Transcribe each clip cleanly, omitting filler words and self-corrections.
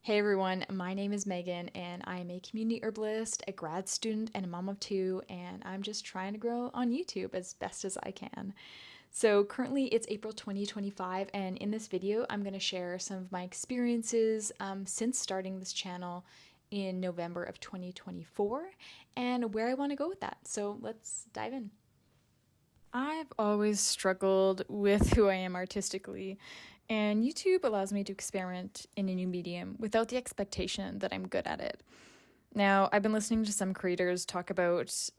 Hey everyone, my name is Megan and I am a community herbalist, a grad student, and a mom of two, and I'm just trying to grow on YouTube as best as I can. So currently it's April 2025, and in this video, I'm going to share some of my experiences since starting this channel in November of 2024 and where I want to go with that. So let's dive in. I've always struggled with who I am artistically, and YouTube allows me to experiment in a new medium without the expectation that I'm good at it. Now, I've been listening to some creators talk about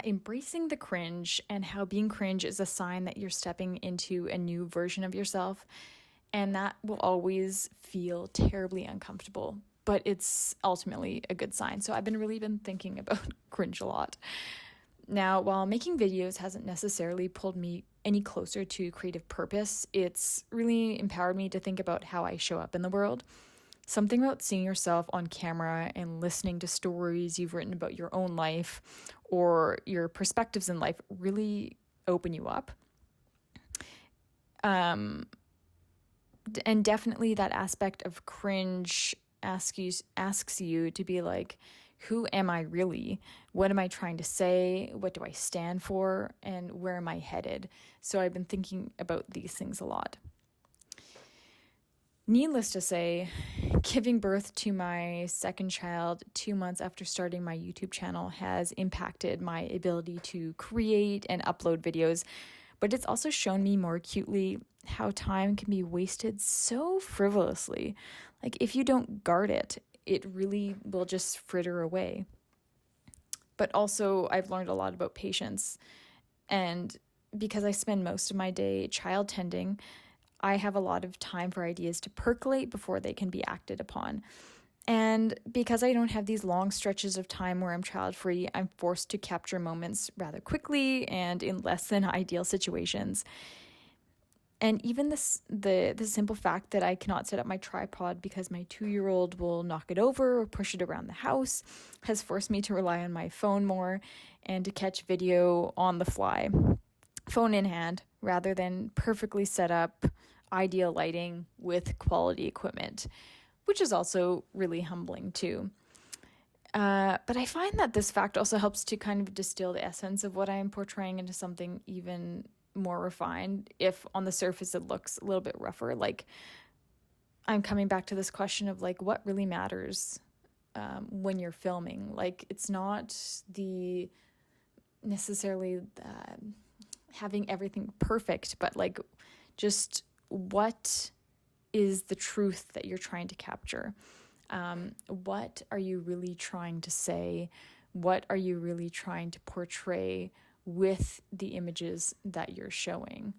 embracing the cringe and how being cringe is a sign that you're stepping into a new version of yourself, and that will always feel terribly uncomfortable, but it's ultimately a good sign. So I've been thinking about cringe a lot. Now, while making videos hasn't necessarily pulled me any closer to creative purpose, it's really empowered me to think about how I show up in the world. Something about seeing yourself on camera and listening to stories you've written about your own life or your perspectives in life really open you up. And definitely that aspect of cringe asks you to be like, who am I really? What am I trying to say? What do I stand for? And where am I headed? So I've been thinking about these things a lot. Needless to say, giving birth to my second child 2 months after starting my YouTube channel has impacted my ability to create and upload videos, but it's also shown me more acutely how time can be wasted so frivolously. Like, if you don't guard it, it really will just fritter away. But also, I've learned a lot about patience. And because I spend most of my day child tending, I have a lot of time for ideas to percolate before they can be acted upon. And because I don't have these long stretches of time where I'm child-free, I'm forced to capture moments rather quickly and in less than ideal situations. And even the simple fact that I cannot set up my tripod because my 2-year-old will knock it over or push it around the house has forced me to rely on my phone more and to catch video on the fly, phone in hand, rather than perfectly set up, ideal lighting with quality equipment, which is also really humbling too. But I find that this fact also helps to kind of distill the essence of what I am portraying into something even more refined, if on the surface it looks a little bit rougher. Like, I'm coming back to this question of like, what really matters when you're filming. Like, it's not the necessarily having everything perfect, but like, just what is the truth that you're trying to capture? What are you really trying to say? What are you really trying to portray with the images that you're showing?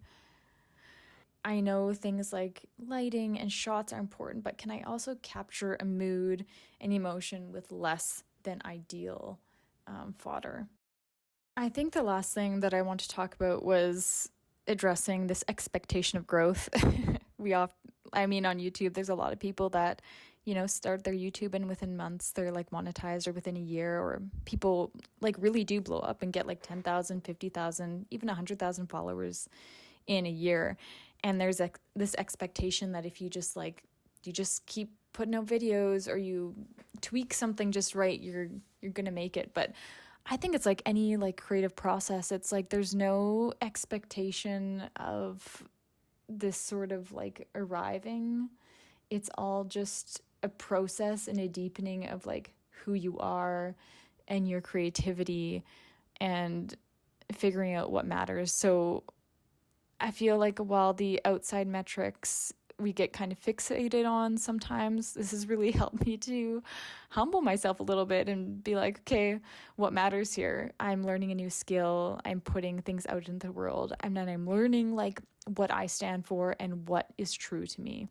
I know things like lighting and shots are important, but can I also capture a mood and emotion with less than ideal fodder? I think the last thing that I want to talk about was addressing this expectation of growth. On YouTube, there's a lot of people that, start their YouTube and within months they're like monetized, or within a year, or people like really do blow up and get like 10,000, 50,000, even 100,000 followers in a year. And there's this expectation that if you just keep putting out videos or you tweak something just right, you're going to make it. But I think it's like any like creative process. It's like there's no expectation of this sort of like arriving. It's all just a process and a deepening of like who you are and your creativity and figuring out what matters. So I feel like while the outside metrics we get kind of fixated on sometimes, this has really helped me to humble myself a little bit and be like, okay, what matters here? I'm learning a new skill. I'm putting things out into the world. I'm learning like what I stand for and what is true to me.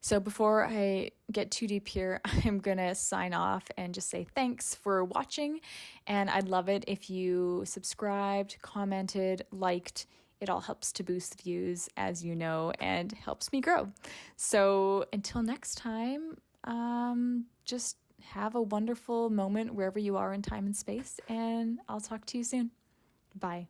So before I get too deep here, I'm going to sign off and just say thanks for watching. And I'd love it if you subscribed, commented, liked. It all helps to boost the views, as you know, and helps me grow. So until next time, just have a wonderful moment wherever you are in time and space, and I'll talk to you soon. Bye.